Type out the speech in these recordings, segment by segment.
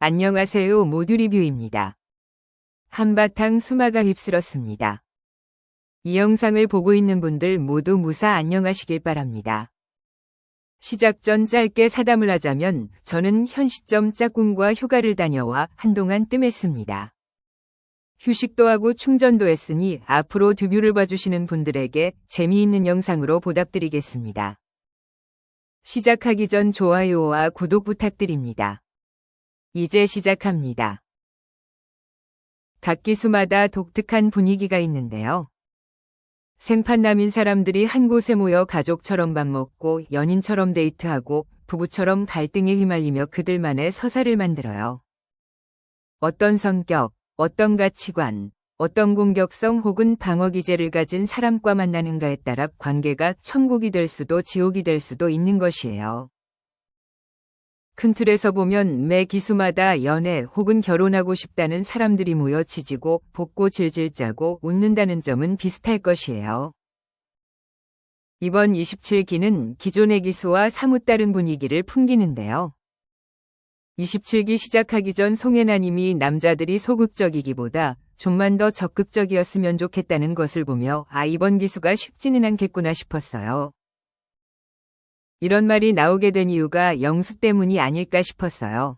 안녕하세요. 모두 리뷰입니다. 한바탕 수마가 휩쓸었습니다. 이 영상을 보고 있는 분들 모두 무사 안녕하시길 바랍니다. 시작 전 짧게 사담을 하자면 저는 현 시점 짝꿍과 휴가를 다녀와 한동안 뜸했습니다. 휴식도 하고 충전도 했으니 앞으로 듀뷰를 봐주시는 분들에게 재미있는 영상으로 보답드리겠습니다. 시작하기 전 좋아요와 구독 부탁드립니다. 이제 시작합니다. 각 기수마다 독특한 분위기가 있는데요. 생판남인 사람들이 한 곳에 모여 가족처럼 밥 먹고 연인처럼 데이트하고 부부처럼 갈등에 휘말리며 그들만의 서사를 만들어요. 어떤 성격, 어떤 가치관, 어떤 공격성 혹은 방어 기제를 가진 사람과 만나는가에 따라 관계가 천국이 될 수도 지옥이 될 수도 있는 것이에요. 큰 틀에서 보면 매 기수마다 연애 혹은 결혼하고 싶다는 사람들이 모여 지지고 볶고 질질 짜고 웃는다는 점은 비슷할 것이에요. 이번 27기는 기존의 기수와 사뭇 다른 분위기를 풍기는데요. 27기 시작하기 전 송혜나님이 남자들이 소극적이기보다 좀만 더 적극적이었으면 좋겠다는 것을 보며 이번 기수가 쉽지는 않겠구나 싶었어요. 이런 말이 나오게 된 이유가 영수 때문이 아닐까 싶었어요.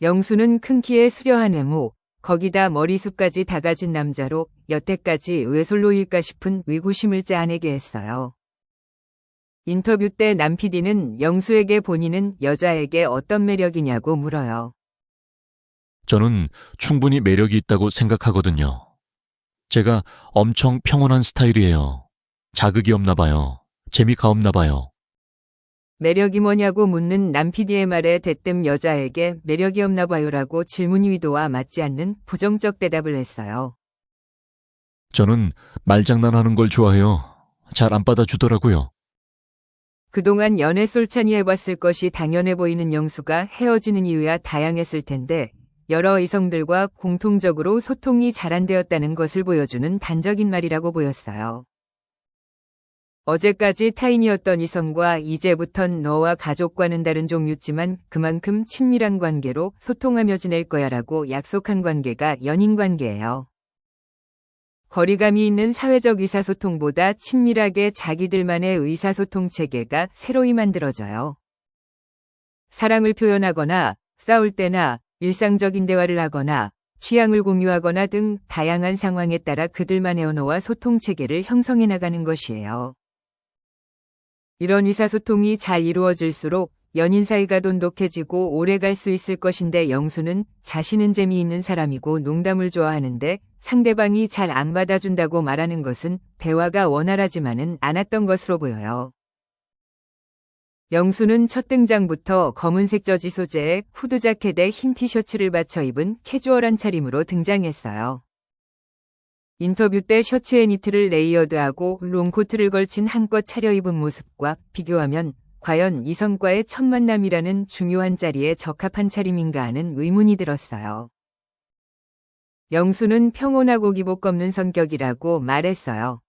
영수는 큰 키에 수려한 외모, 거기다 머리숱까지 다 가진 남자로 여태까지 왜 솔로일까 싶은 의구심을 짜내게 했어요. 인터뷰 때 남 PD는 영수에게 본인은 여자에게 어떤 매력이냐고 물어요. 저는 충분히 매력이 있다고 생각하거든요. 제가 엄청 평온한 스타일이에요. 자극이 없나 봐요. 재미가 없나 봐요. 매력이 뭐냐고 묻는 남 PD의 말에 대뜸 여자에게 매력이 없나 봐요라고 질문 의도와 맞지 않는 부정적 대답을 했어요. 저는 말장난하는 걸 좋아해요. 잘 안 받아주더라고요. 그동안 연애 솔찬히 해봤을 것이 당연해 보이는 영수가 헤어지는 이유야 다양했을 텐데 여러 이성들과 공통적으로 소통이 잘 안 되었다는 것을 보여주는 단적인 말이라고 보였어요. 어제까지 타인이었던 이성과 이제부턴 너와 가족과는 다른 종류지만 그만큼 친밀한 관계로 소통하며 지낼 거야라고 약속한 관계가 연인관계예요. 거리감이 있는 사회적 의사소통보다 친밀하게 자기들만의 의사소통 체계가 새로이 만들어져요. 사랑을 표현하거나 싸울 때나 일상적인 대화를 하거나 취향을 공유하거나 등 다양한 상황에 따라 그들만의 언어와 소통 체계를 형성해 나가는 것이에요. 이런 의사소통이 잘 이루어질수록 연인 사이가 돈독해지고 오래 갈 수 있을 것인데 영수는 자신은 재미있는 사람이고 농담을 좋아하는데 상대방이 잘 안 받아준다고 말하는 것은 대화가 원활하지만은 않았던 것으로 보여요. 영수는 첫 등장부터 검은색 저지 소재의 후드 자켓에 흰 티셔츠를 받쳐 입은 캐주얼한 차림으로 등장했어요. 인터뷰 때 셔츠에 니트를 레이어드하고 롱코트를 걸친 한껏 차려입은 모습과 비교하면 과연 이성과의 첫 만남이라는 중요한 자리에 적합한 차림인가 하는 의문이 들었어요. 영수는 평온하고 기복 없는 성격이라고 말했어요.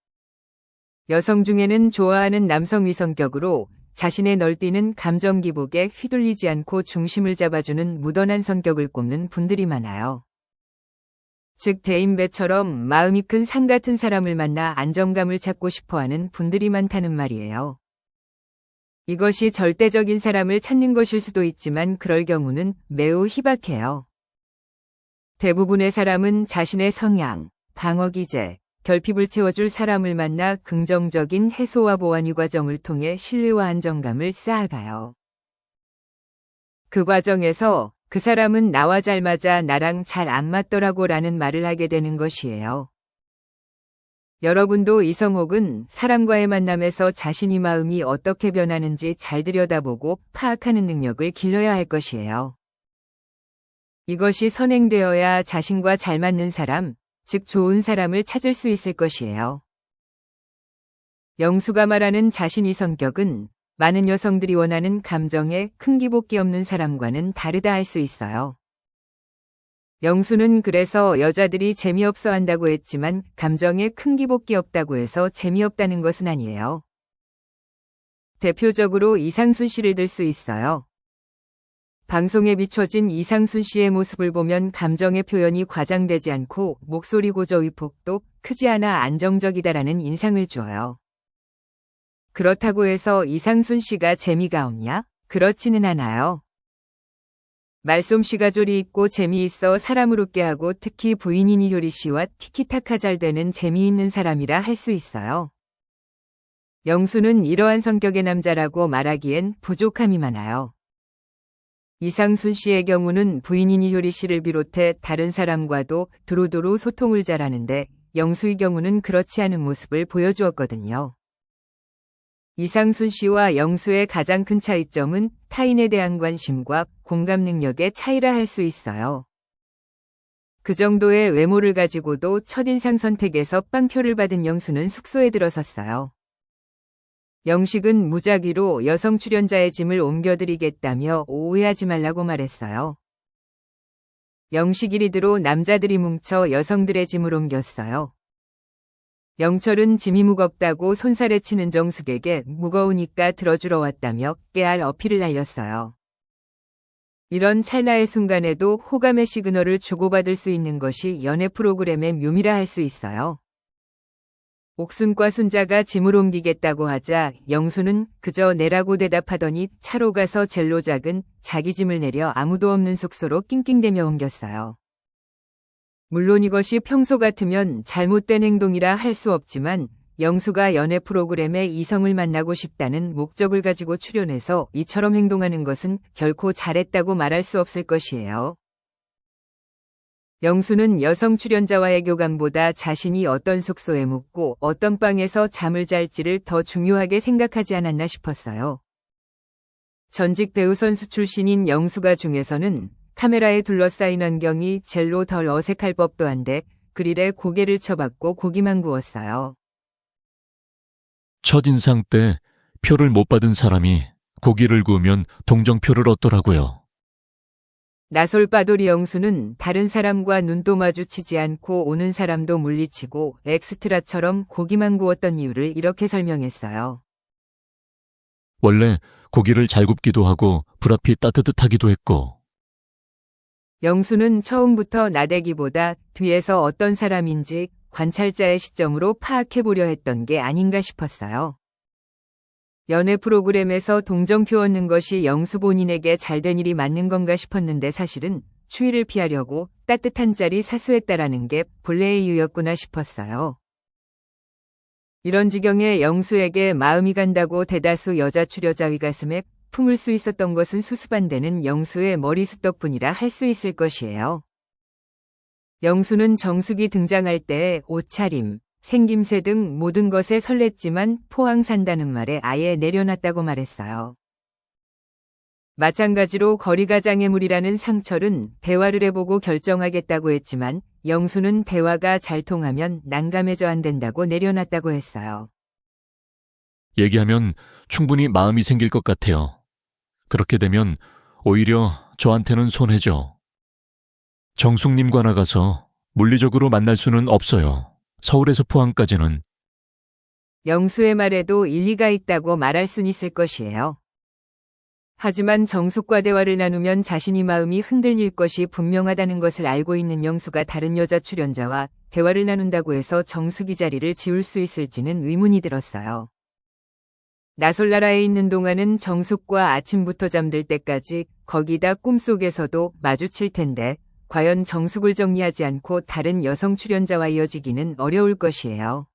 여성 중에는 좋아하는 남성 위성격으로 자신의 널뛰는 감정 기복에 휘둘리지 않고 중심을 잡아주는 무던한 성격을 꼽는 분들이 많아요. 즉 대인배처럼 마음이 큰 산 같은 사람을 만나 안정감을 찾고 싶어하는 분들이 많다는 말이에요. 이것이 절대적인 사람을 찾는 것일 수도 있지만 그럴 경우는 매우 희박해요. 대부분의 사람은 자신의 성향, 방어 기제, 결핍을 채워줄 사람을 만나 긍정적인 해소와 보완의 과정을 통해 신뢰와 안정감을 쌓아가요. 그 과정에서 그 사람은 나와 잘 맞아 나랑 잘 안 맞더라고 라는 말을 하게 되는 것이에요. 여러분도 이성 혹은 사람과의 만남에서 자신의 마음이 어떻게 변하는지 잘 들여다보고 파악하는 능력을 길러야 할 것이에요. 이것이 선행되어야 자신과 잘 맞는 사람, 즉 좋은 사람을 찾을 수 있을 것이에요. 영수가 말하는 자신의 성격은 많은 여성들이 원하는 감정에 큰 기복이 없는 사람과는 다르다 할 수 있어요. 영수는 그래서 여자들이 재미없어 한다고 했지만 감정에 큰 기복이 없다고 해서 재미없다는 것은 아니에요. 대표적으로 이상순 씨를 들 수 있어요. 방송에 비춰진 이상순 씨의 모습을 보면 감정의 표현이 과장되지 않고 목소리 고저 위폭도 크지 않아 안정적이다라는 인상을 주어요. 그렇다고 해서 이상순 씨가 재미가 없냐? 그렇지는 않아요. 말솜씨가 조리 있고 재미있어 사람을 웃게 하고 특히 부인인 이효리 씨와 티키타카 잘 되는 재미있는 사람이라 할 수 있어요. 영수는 이러한 성격의 남자라고 말하기엔 부족함이 많아요. 이상순 씨의 경우는 부인인 이효리 씨를 비롯해 다른 사람과도 두루두루 소통을 잘하는데 영수의 경우는 그렇지 않은 모습을 보여주었거든요. 이상순 씨와 영수의 가장 큰 차이점은 타인에 대한 관심과 공감 능력의 차이라 할 수 있어요. 그 정도의 외모를 가지고도 첫인상 선택에서 빵표를 받은 영수는 숙소에 들어섰어요. 영식은 무작위로 여성 출연자의 짐을 옮겨드리겠다며 오해하지 말라고 말했어요. 영식 이리드로 남자들이 뭉쳐 여성들의 짐을 옮겼어요. 영철은 짐이 무겁다고 손살에 치는 정숙에게 무거우니까 들어주러 왔다며 깨알 어필을 날렸어요. 이런 찰나의 순간에도 호감의 시그널을 주고받을 수 있는 것이 연애 프로그램의 묘미라 할 수 있어요. 옥순과 순자가 짐을 옮기겠다고 하자 영수는 그저 내라고 대답하더니 차로 가서 젤로 작은 자기 짐을 내려 아무도 없는 숙소로 낑낑대며 옮겼어요. 물론 이것이 평소 같으면 잘못된 행동이라 할 수 없지만 영수가 연애 프로그램에 이성을 만나고 싶다는 목적을 가지고 출연해서 이처럼 행동하는 것은 결코 잘했다고 말할 수 없을 것이에요. 영수는 여성 출연자와의 교감보다 자신이 어떤 숙소에 묵고 어떤 방에서 잠을 잘지를 더 중요하게 생각하지 않았나 싶었어요. 전직 배우 선수 출신인 영수가 중에서는 카메라에 둘러싸인 환경이 젤로 덜 어색할 법도 한데 그릴에 고개를 쳐박고 고기만 구웠어요. 첫인상 때 표를 못 받은 사람이 고기를 구우면 동정표를 얻더라고요. 나솔빠돌이 영수는 다른 사람과 눈도 마주치지 않고 오는 사람도 물리치고 엑스트라처럼 고기만 구웠던 이유를 이렇게 설명했어요. 원래 고기를 잘 굽기도 하고 불 앞이 따뜻하기도 했고 영수는 처음부터 나대기보다 뒤에서 어떤 사람인지 관찰자의 시점으로 파악해보려 했던 게 아닌가 싶었어요. 연애 프로그램에서 동정표 얻는 것이 영수 본인에게 잘된 일이 맞는 건가 싶었는데 사실은 추위를 피하려고 따뜻한 짤이 사수했다라는 게 본래의 이유였구나 싶었어요. 이런 지경에 영수에게 마음이 간다고 대다수 여자 출연자의 가슴에 품을 수 있었던 것은 수습안되는 영수의 머리숱 덕분이라 할 수 있을 것이에요. 영수는 정숙이 등장할 때의 옷차림, 생김새 등 모든 것에 설렜지만 포항 산다는 말에 아예 내려놨다고 말했어요. 마찬가지로 거리가 장애물이라는 상철은 대화를 해보고 결정하겠다고 했지만 영수는 대화가 잘 통하면 난감해져 안 된다고 내려놨다고 했어요. 얘기하면 충분히 마음이 생길 것 같아요. 그렇게 되면 오히려 저한테는 손해죠. 정숙님과 나가서 물리적으로 만날 수는 없어요. 서울에서 포항까지는. 영수의 말에도 일리가 있다고 말할 순 있을 것이에요. 하지만 정숙과 대화를 나누면 자신이 마음이 흔들릴 것이 분명하다는 것을 알고 있는 영수가 다른 여자 출연자와 대화를 나눈다고 해서 정숙이 자리를 지울 수 있을지는 의문이 들었어요. 나솔나라에 있는 동안은 정숙과 아침부터 잠들 때까지 거기다 꿈속에서도 마주칠 텐데 과연 정숙을 정리하지 않고 다른 여성 출연자와 이어지기는 어려울 것이에요.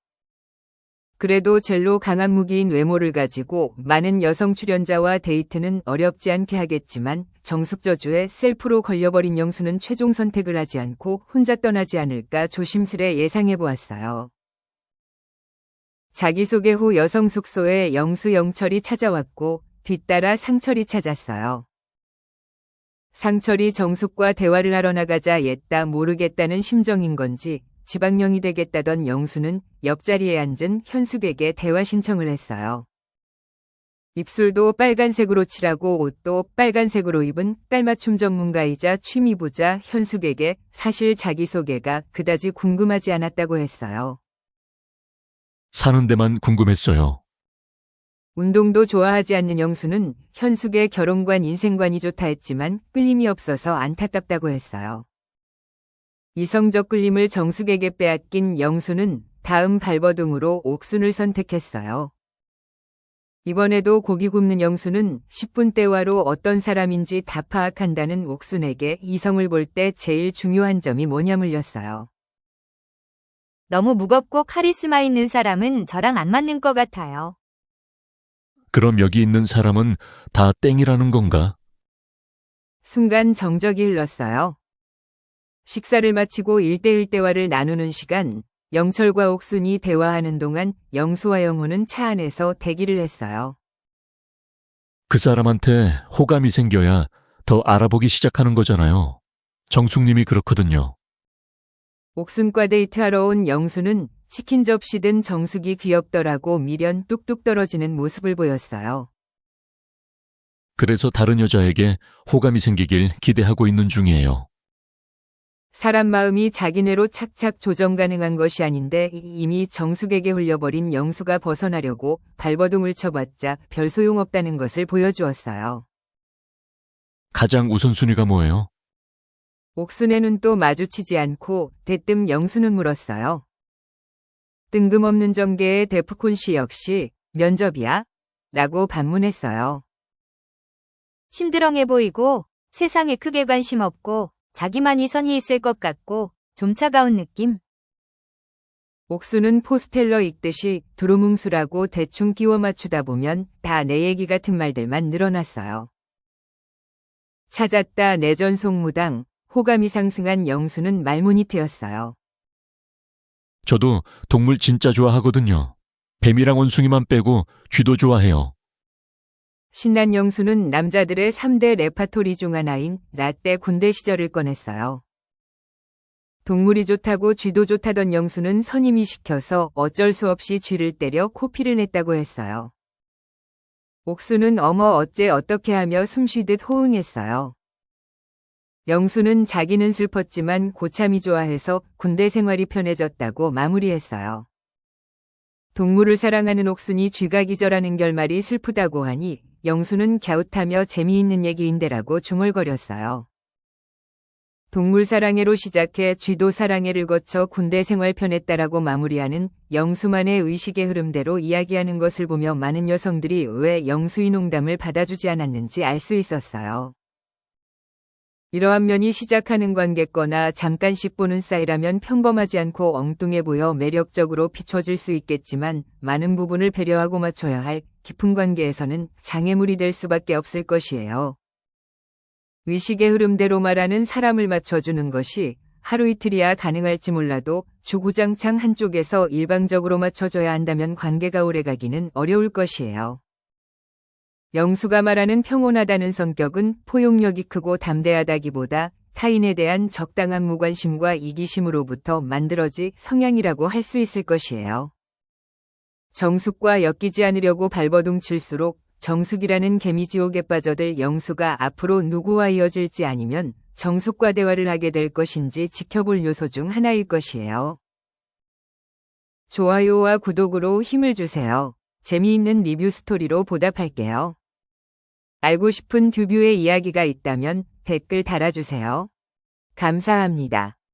그래도 젤로 강한 무기인 외모를 가지고 많은 여성 출연자와 데이트는 어렵지 않게 하겠지만 정숙 저주에 셀프로 걸려버린 영수는 최종 선택을 하지 않고 혼자 떠나지 않을까 조심스레 예상해 보았어요. 자기소개 후 여성 숙소에 영수 영철이 찾아왔고 뒤따라 상철이 찾았어요. 상철이 정숙과 대화를 하러 나가자 옛다 모르겠다는 심정인 건지 지방령이 되겠다던 영수는 옆자리에 앉은 현숙에게 대화 신청을 했어요. 입술도 빨간색으로 칠하고 옷도 빨간색으로 입은 깔맞춤 전문가이자 취미부자 현숙에게 사실 자기소개가 그다지 궁금하지 않았다고 했어요. 사는 데만 궁금했어요. 운동도 좋아하지 않는 영수는 현숙의 결혼관 인생관이 좋다 했지만 끌림이 없어서 안타깝다고 했어요. 이성적 끌림을 정숙에게 빼앗긴 영수는 다음 발버둥으로 옥순을 선택했어요. 이번에도 고기 굽는 영수는 10분 대화로 어떤 사람인지 다 파악한다는 옥순에게 이성을 볼 때 제일 중요한 점이 뭐냐 물렸어요. 너무 무겁고 카리스마 있는 사람은 저랑 안 맞는 것 같아요. 그럼 여기 있는 사람은 다 땡이라는 건가? 순간 정적이 흘렀어요. 식사를 마치고 1대1 대화를 나누는 시간, 영철과 옥순이 대화하는 동안 영수와 영호는 차 안에서 대기를 했어요. 그 사람한테 호감이 생겨야 더 알아보기 시작하는 거잖아요. 정숙님이 그렇거든요. 옥순과 데이트하러 온 영수는 치킨 접시 든 정숙이 귀엽더라고 미련 뚝뚝 떨어지는 모습을 보였어요. 그래서 다른 여자에게 호감이 생기길 기대하고 있는 중이에요. 사람 마음이 자기네로 착착 조정 가능한 것이 아닌데 이미 정숙에게 홀려버린 영수가 벗어나려고 발버둥을 쳐봤자 별 소용없다는 것을 보여주었어요. 가장 우선순위가 뭐예요? 옥순의 눈도 마주치지 않고 대뜸 영수는 물었어요. 뜬금없는 전개의 데프콘 씨 역시 면접이야? 라고 반문했어요. 심드렁해 보이고 세상에 크게 관심 없고 자기만이 선이 있을 것 같고 좀 차가운 느낌? 옥수는 포스텔러 읽듯이 두루뭉술하고 대충 끼워 맞추다 보면 다 내 얘기 같은 말들만 늘어났어요. 찾았다 내전속무당, 호감이 상승한 영수는 말문이 트였어요. 저도 동물 진짜 좋아하거든요. 뱀이랑 원숭이만 빼고 쥐도 좋아해요. 신난 영수는 남자들의 3대 레파토리 중 하나인 라떼 군대 시절을 꺼냈어요. 동물이 좋다고 쥐도 좋다던 영수는 선임이 시켜서 어쩔 수 없이 쥐를 때려 코피를 냈다고 했어요. 옥수는 어머 어째 어떻게 하며 숨쉬듯 호응했어요. 영수는 자기는 슬펐지만 고참이 좋아해서 군대 생활이 편해졌다고 마무리했어요. 동물을 사랑하는 옥순이 쥐가 기절하는 결말이 슬프다고 하니 영수는 갸웃하며 재미있는 얘기인데라고 중얼거렸어요. 동물 사랑해로 시작해 쥐도 사랑해를 거쳐 군대 생활 편했다라고 마무리하는 영수만의 의식의 흐름대로 이야기하는 것을 보며 많은 여성들이 왜 영수의 농담을 받아주지 않았는지 알 수 있었어요. 이러한 면이 시작하는 관계거나 잠깐씩 보는 사이라면 평범하지 않고 엉뚱해 보여 매력적으로 비춰질 수 있겠지만 많은 부분을 배려하고 맞춰야 할 깊은 관계에서는 장애물이 될 수밖에 없을 것이에요. 의식의 흐름대로 말하는 사람을 맞춰주는 것이 하루 이틀이야 가능할지 몰라도 주구장창 한쪽에서 일방적으로 맞춰줘야 한다면 관계가 오래가기는 어려울 것이에요. 영수가 말하는 평온하다는 성격은 포용력이 크고 담대하다기보다 타인에 대한 적당한 무관심과 이기심으로부터 만들어진 성향이라고 할 수 있을 것이에요. 정숙과 엮이지 않으려고 발버둥 칠수록 정숙이라는 개미지옥에 빠져들 영수가 앞으로 누구와 이어질지 아니면 정숙과 대화를 하게 될 것인지 지켜볼 요소 중 하나일 것이에요. 좋아요와 구독으로 힘을 주세요. 재미있는 리뷰 스토리로 보답할게요. 알고 싶은 듀뷰의 이야기가 있다면 댓글 달아주세요. 감사합니다.